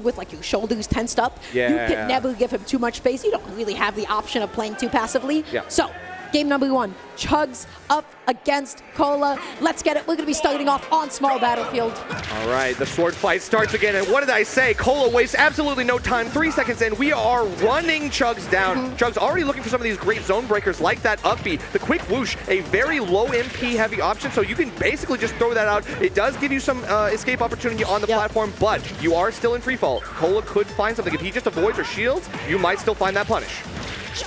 with like your shoulders tensed up, you can never give him too much space. You don't really have the option of playing too passively. So game number 1, Chugs up against Kola. Let's get it. We're going to be starting off on small battlefield. All right, the sword fight starts again. And what did I say? Kola wastes absolutely no time. 3 seconds in, we are running Chugs down. Chugs already looking for some of these great zone breakers like that up B. The quick whoosh, a very low MP heavy option, so you can basically just throw that out. It does give you some escape opportunity on the platform, but you are still in free fall. Kola could find something. If he just avoids or shields, you might still find that punish.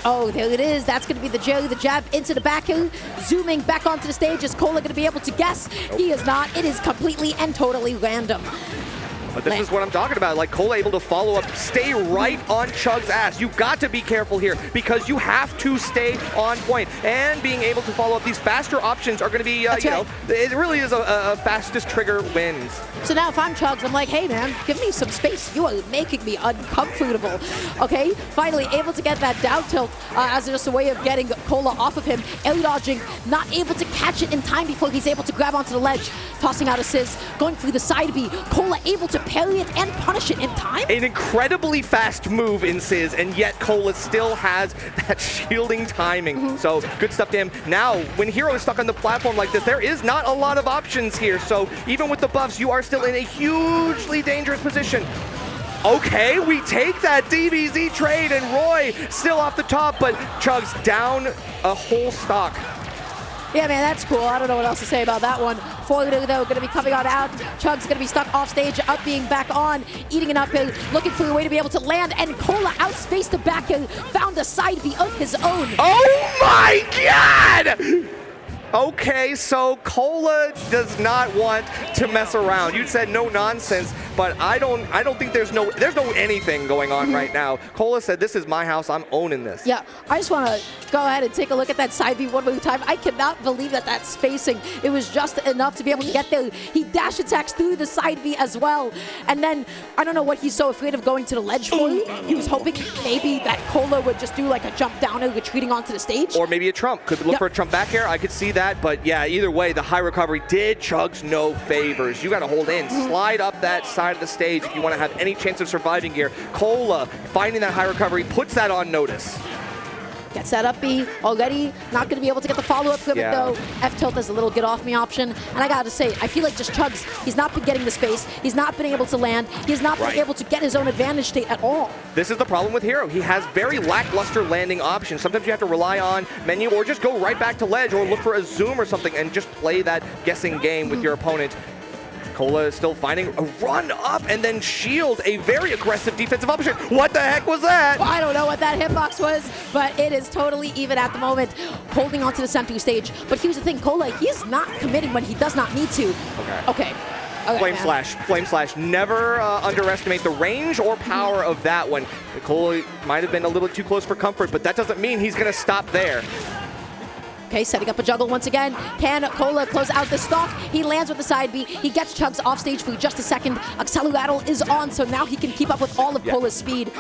Oh, there it is. That's going to be the jelly, the jab into the back hill. Zooming back onto the stage. Is Kola going to be able to guess? He is not. It is completely and totally random. But this is what I'm talking about. Like, Kola able to follow up, stay right on Chug's ass. You've got to be careful here because you have to stay on point. And being able to follow up, these faster options are going to be, you know, it really is a fastest trigger wins. So now if I'm Chugs, I'm like, hey man, give me some space. You are making me uncomfortable. Okay, finally able to get that down tilt as just a way of getting Kola off of him. Air dodging, not able to catch it in time before he's able to grab onto the ledge. Tossing out a Sizz, going through the side B. Kola able to parry it and punish it in time. An incredibly fast move in Sizz, and yet Kola still has that shielding timing. So good stuff to him. Now, when Hero is stuck on the platform like this, there is not a lot of options here. So even with the buffs, you are still in a hugely dangerous position. Okay, we take that DBZ trade, and Roy still off the top, but Chugs down a whole stock. Yeah, man, that's cool. I don't know what else to say about that one. Forward, though, going to be coming on out. Chug's going to be stuck off stage, up being back on, eating an uphill, looking for a way to be able to land, and Kola outspaced the back hill, found a side B of his own. Oh my god! Okay, so Kola does not want to mess around. You said no nonsense, but I don't think there's no anything going on right now. Kola said, this is my house, I'm owning this. Yeah, I just want to go ahead and take a look at that side B one more time. I cannot believe that spacing, it was just enough to be able to get there. He dash attacks through the side B as well. And then, I don't know what he's so afraid of going to the ledge for. He was hoping maybe that Kola would just do like a jump down and retreating onto the stage. Or maybe a trump. Could look for a trump back air. I could see that. But yeah, either way, the high recovery did Chugs no favors. You got to hold in, slide up that side of the stage if you want to have any chance of surviving here. Kola finding that high recovery puts that on notice. Gets that up B already. Not going to be able to get the follow-up from it, though. F-tilt is a little get-off-me option. And I got to say, I feel like just Chugs, he's not been getting the space. He's not been able to land. He's not been able to get his own advantage state at all. This is the problem with Hero. He has very lackluster landing options. Sometimes you have to rely on menu or just go right back to ledge or look for a zoom or something and just play that guessing game with your opponent. Kola is still finding a run up and then shield, a very aggressive defensive option. What the heck was that? Well, I don't know what that hitbox was, but it is totally even at the moment, holding onto the center stage. But here's the thing, Kola, he's not committing when he does not need to. Okay. Flame Slash. Never underestimate the range or power of that one. Kola might have been a little too close for comfort, but that doesn't mean he's going to stop there. Okay, setting up a juggle once again. Can Kola close out the stock? He lands with the side B. He gets Chugs off stage for just a second. Acceleratle is on, so now he can keep up with all of Kola's speed.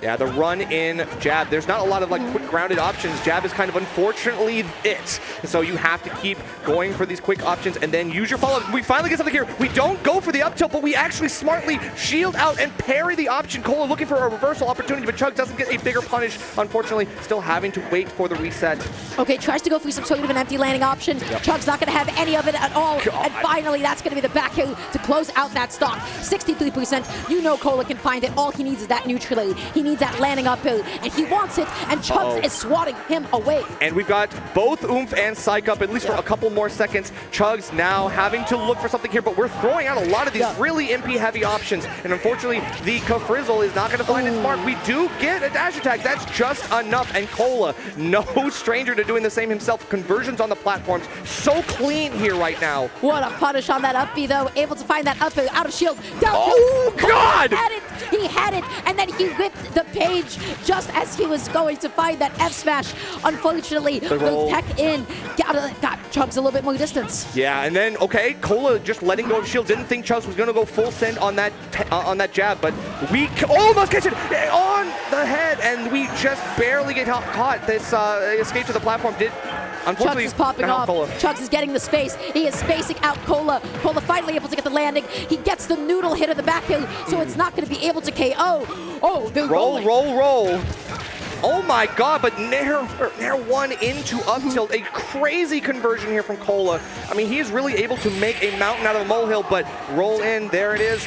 Yeah, the run-in jab. There's not a lot of like quick grounded options. Jab is kind of unfortunately it. So you have to keep going for these quick options and then use your follow-up. We finally get something here. We don't go for the up tilt, but we actually smartly shield out and parry the option. Kola looking for a reversal opportunity, but Chug doesn't get a bigger punish. Unfortunately, still having to wait for the reset. Okay, tries to go for some sort of an empty landing option. Chug's not going to have any of it at all. And finally, that's going to be the back hill to close out that stock. 63%. You know Kola can find it. All he needs is that neutral air. He needs that landing uphill, and he wants it, and Chugs is swatting him away. And we've got both Oomph and Psych up, at least for a couple more seconds. Chugs now having to look for something here, but we're throwing out a lot of these really MP-heavy options, and unfortunately, the Kafrizzle is not going to find its mark. We do get a dash attack. That's just enough, and Kola, no stranger to doing the same himself. Conversions on the platforms, so clean here right now. What a punish on that up B, though. Able to find that up B out of shield. Down God! He had it, and then he whipped the page just as he was going to find that F smash. Unfortunately, the tech in got Chugs a little bit more distance. Yeah, and then Kola just letting go of shield. Didn't think Chugs was going to go full send on that jab, but we almost catch it on the head, and we just barely get caught. This escape to the platform did Unfortunately, Chugs is popping now off. Kola. Chugs is getting the space. He is spacing out Kola. Kola finally able to get the landing. He gets the noodle hit of the back hill, so it's not going to be able to KO. Oh, they're rolling. Roll. Oh my god, but Nair one into up tilt. A crazy conversion here from Kola. I mean, he's really able to make a mountain out of a molehill, but roll in, there it is.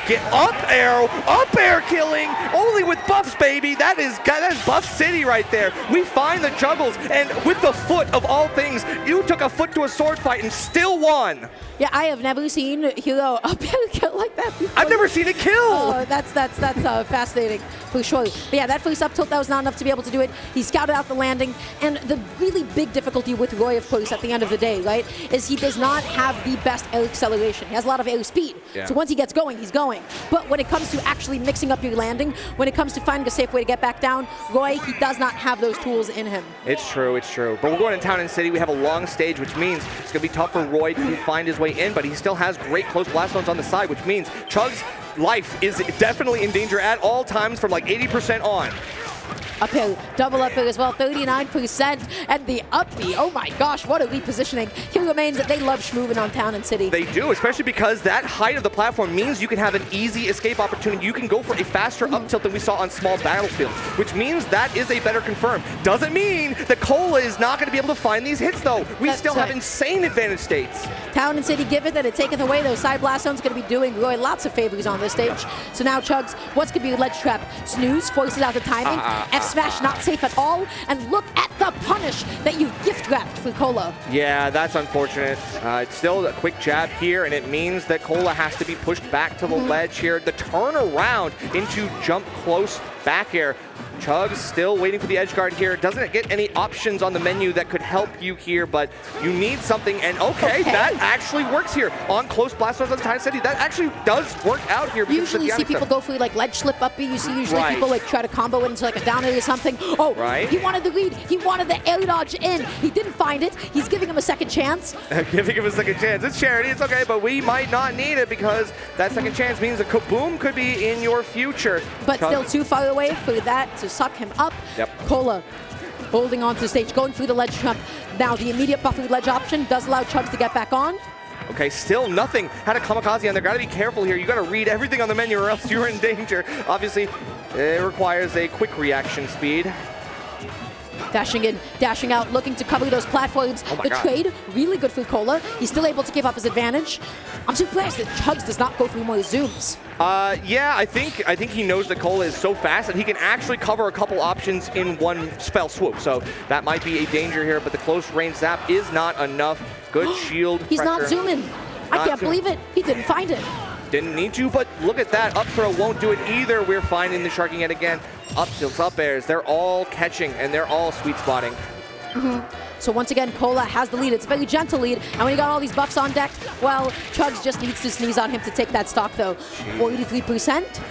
Get up air killing, only with buffs, baby. That is buff city right there. We find the juggles, and with the foot of all things, you took a foot to a sword fight and still won. Yeah, I have never seen Hero up kill like that before. I've never seen it kill. Oh, that's fascinating for sure. But yeah, that first up tilt, that was not enough to be able to do it. He scouted out the landing, and the really big difficulty with Roy, of course, at the end of the day, right, is he does not have the best air acceleration. He has a lot of air speed. Yeah. So once he gets going, he's going. But when it comes to actually mixing up your landing, when it comes to finding a safe way to get back down, Roy, he does not have those tools in him. It's true. But we're going to Town and City. We have a long stage, which means it's going to be tough for Roy to find his way in, but he still has great close blast zones on the side, which means Chugs' life is definitely in danger at all times from like 80% on. Uphill, double uphill as well, 39%, and the up B, oh my gosh, what a repositioning. Here remains that they love schmoving on Town and City. They do, especially because that height of the platform means you can have an easy escape opportunity. You can go for a faster up tilt than we saw on small battlefields, which means that is a better confirm. Doesn't mean that Kola is not going to be able to find these hits, though. We still have insane advantage states. Town and City give it that it taketh away. Those side blast zones going to be doing Roy lots of favors on this stage. So now Chugs, what's going to be a ledge trap? Snooze forces out the timing. F-smash not safe at all. And look at the punish that you gift wrapped for Kola. Yeah, that's unfortunate. It's still a quick jab here, and it means that Kola has to be pushed back to the ledge here. The turnaround into jump close back air. Chugs still waiting for the edge guard here. Doesn't get any options on the menu that could help you here, but you need something. And okay. That actually works here on close blast zones on Town City. That actually does work out here. Usually you see people go for like ledge slip up B. You see usually people like try to combo it into like a down air or something. Oh, he wanted the read. He wanted the air dodge in. He didn't find it. He's giving him a second chance. Giving him a second chance. It's charity. It's okay, but we might not need it because that second chance means a kaboom could be in your future. But still too far away for that to suck him up. Kola holding on to the stage, going through the ledge trap. Now the immediate buffer ledge option does allow Chugs to get back on. Okay, still nothing. Had a kamikaze on there. Got to be careful here. You got to read everything on the menu or else you're in danger. Obviously, it requires a quick reaction speed. Dashing in, dashing out, looking to cover those platforms. The trade, really good for Kola. He's still able to give up his advantage. I'm surprised that Chugs does not go through more zooms. Yeah, I think he knows that Kola is so fast that he can actually cover a couple options in one spell swoop. So that might be a danger here, but the close range zap is not enough. Good shield He's pressure. not zooming. I can't believe it. He didn't find it. Didn't need to, but look at that. Up throw won't do it either. We're finding the sharking yet again. Up tilts, up airs. They're all catching, and they're all sweet spotting. So once again, Kola has the lead. It's a very gentle lead. And when you got all these buffs on deck, well, Chugs just needs to sneeze on him to take that stock, though. 43%.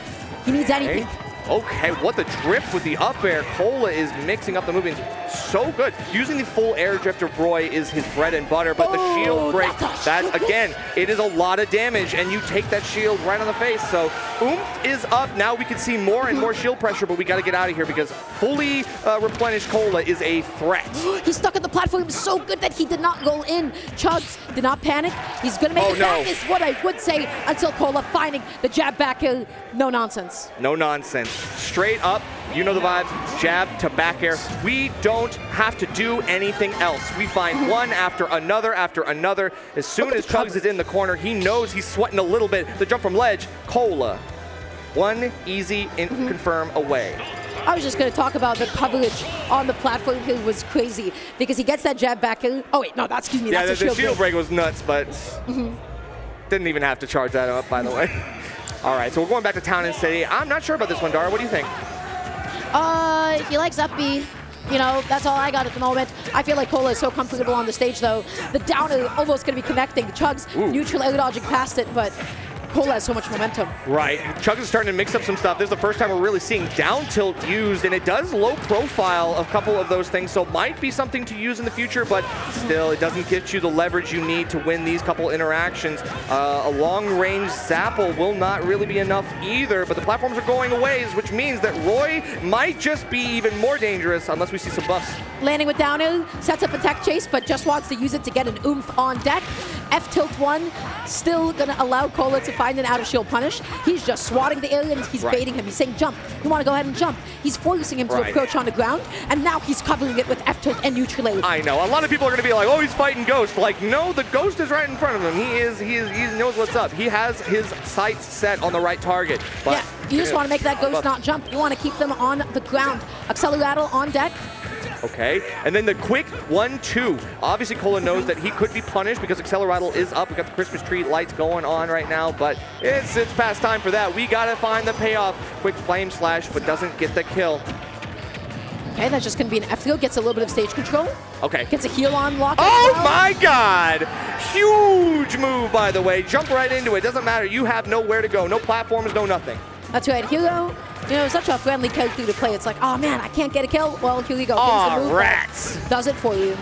He needs anything. Okay, what the drift with the up air. Kola is mixing up the movement so good. Using the full air drift of Roy is his bread and butter, but the shield break, that again, it is a lot of damage, and you take that shield right on the face. So oomph is up. Now we can see more and more shield pressure, but we got to get out of here because fully replenished Kola is a threat. He's stuck at the platform so good that he did not roll in. Chugs did not panic. He's going to make it. That is what I would say until Kola finding the jab back air. No nonsense. No nonsense. Straight up, you know the vibes, jab to back air. We don't have to do anything else. We find one after another after another. As soon as Chugs is in the corner, he knows he's sweating a little bit. The jump from ledge, Kola. One easy confirm away. I was just going to talk about the coverage on the platform. It was crazy because he gets that jab back in. Oh, wait, no, excuse me. Yeah, that's the shield break was nuts, but didn't even have to charge that up, by the way. All right, so we're going back to Town and City. I'm not sure about this one, Dara. What do you think? He likes up B. You know, that's all I got at the moment. I feel like Kola is so comfortable on the stage, though. The downer almost going to be connecting. Chugs neutral air dodging past it, but Kola has so much momentum. Right. Chugs is starting to mix up some stuff. This is the first time we're really seeing down tilt used, and it does low profile a couple of those things, so might be something to use in the future, but still, it doesn't get you the leverage you need to win these couple interactions. A long-range Zapple will not really be enough either, but the platforms are going away, which means that Roy might just be even more dangerous unless we see some buffs. Landing with down air, sets up a tech chase, but just wants to use it to get an oomph on deck. F-tilt 1, still gonna allow Kola to find an out-of-shield punish. He's just swatting the aliens, he's baiting him, he's saying jump. You wanna go ahead and jump. He's forcing him to approach on the ground, and now he's covering it with F-tilt and neutral air. I know, a lot of people are gonna be like, oh, he's fighting Ghost. Like, no, the Ghost is right in front of him. He knows what's up. He has his sights set on the right target. But yeah, you just wanna make that Ghost not jump. You wanna keep them on the ground. Acceleratle on deck. Okay, and then the quick 1-2. Obviously, Kola knows that he could be punished because Acceleratle is up. We got the Christmas tree lights going on right now, but it's past time for that. We gotta find the payoff. Quick flame slash, but doesn't get the kill. Okay, that's just gonna be an F-tilt. Gets a little bit of stage control. Okay. Gets a heal on lock. Oh my God! Huge move, by the way. Jump right into it. Doesn't matter. You have nowhere to go. No platforms, no nothing. That's right. Hero, you know, such a friendly character to play. It's like, oh man, I can't get a kill. Well, here you go. Aw, the move rats. Does it for you.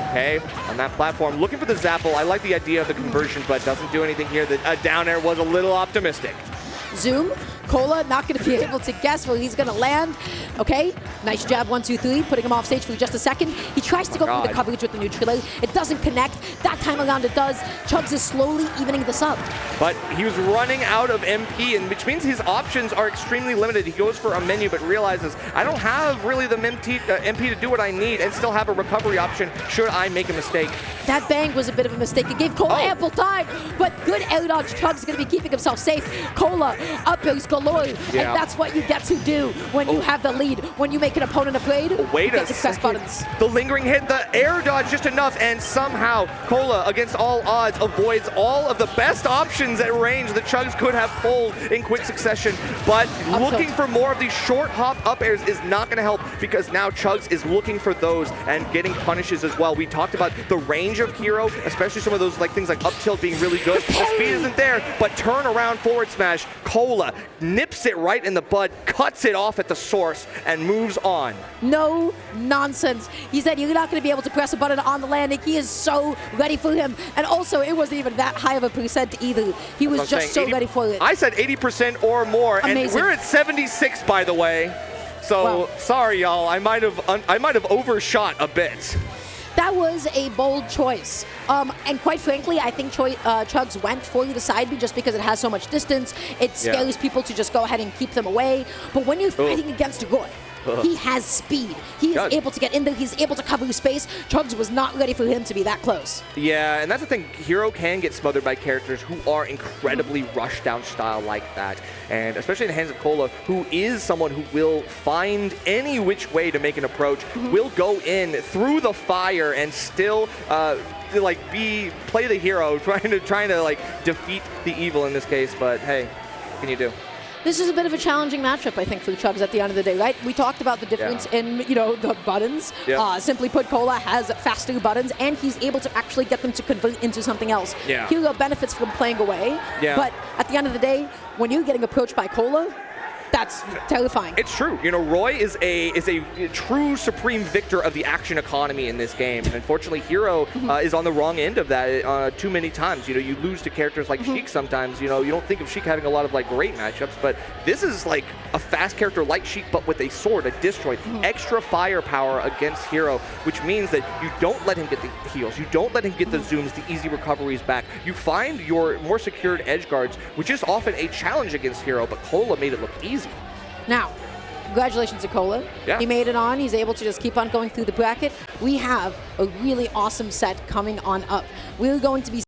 Okay, on that platform, looking for the Zapple. I like the idea of the conversion, but doesn't do anything here. The down air was a little optimistic. Zoom. Kola not going to be able to guess where he's going to land. Okay, nice jab, 1, 2, 3, putting him off stage for just a second. He tries to go through the coverage with the neutral air. It doesn't connect. That time around it does. Chugs is slowly evening this up. But he was running out of MP, and which means his options are extremely limited. He goes for a menu, but realizes, I don't have really the MP to do what I need and still have a recovery option should I make a mistake. That bang was a bit of a mistake. It gave Kola ample time, but good air dodge. Chugs is going to be keeping himself safe. Kola up airs galore, and that's what you get to do when you have the lead. When you make an opponent afraid, wait you get a success second. buttons. The lingering hit, the air dodge just enough, and somehow Kola, against all odds, avoids all of the best options at range that Chugs could have pulled in quick succession. But looking for more of these short hop up airs is not going to help, because now Chugs is looking for those and getting punishes as well. We talked about the range of Hero, especially some of those things like up tilt being really good. The speed isn't there, but turn around forward smash. Kola nips it right in the bud, cuts it off at the source, and moves on. No nonsense. He said you're not going to be able to press a button on the landing. He is so ready for him. And also, it wasn't even that high of a percent either. He was just so ready for it. I said 80% or more, Amazing. And we're at 76, by the way. So sorry, y'all. I might have overshot a bit. That was a bold choice. And quite frankly, I think Chugs went for the side B just because it has so much distance. It scares people to just go ahead and keep them away. But when you're fighting against Roy, he has speed. He is able to get in there. He's able to cover space. Chugs was not ready for him to be that close. Yeah, and that's the thing. Hero can get smothered by characters who are incredibly rush down style like that. And especially in the hands of Kola, who is someone who will find any which way to make an approach, will go in through the fire and still play the hero, trying to defeat the evil in this case. But hey, what can you do? This is a bit of a challenging matchup, I think, for Chugs at the end of the day, right? We talked about the difference in, the buttons. Simply put, Kola has faster buttons, and he's able to actually get them to convert into something else. Hero benefits from playing away, but at the end of the day, when you're getting approached by Kola, that's terrifying. It's true. Roy is a true supreme victor of the action economy in this game. And unfortunately, Hero is on the wrong end of that too many times. You lose to characters like Sheik sometimes. You don't think of Sheik having a lot of great matchups, but this is like a fast character like Sheik, but with a sword, a disjoint, extra firepower against Hero, which means that you don't let him get the heals. You don't let him get the zooms, the easy recoveries back. You find your more secured edge guards, which is often a challenge against Hero, but Kola made it look easy. Now, congratulations to Kola. He made it on. He's able to just keep on going through the bracket. We have a really awesome set coming on up. We're going to be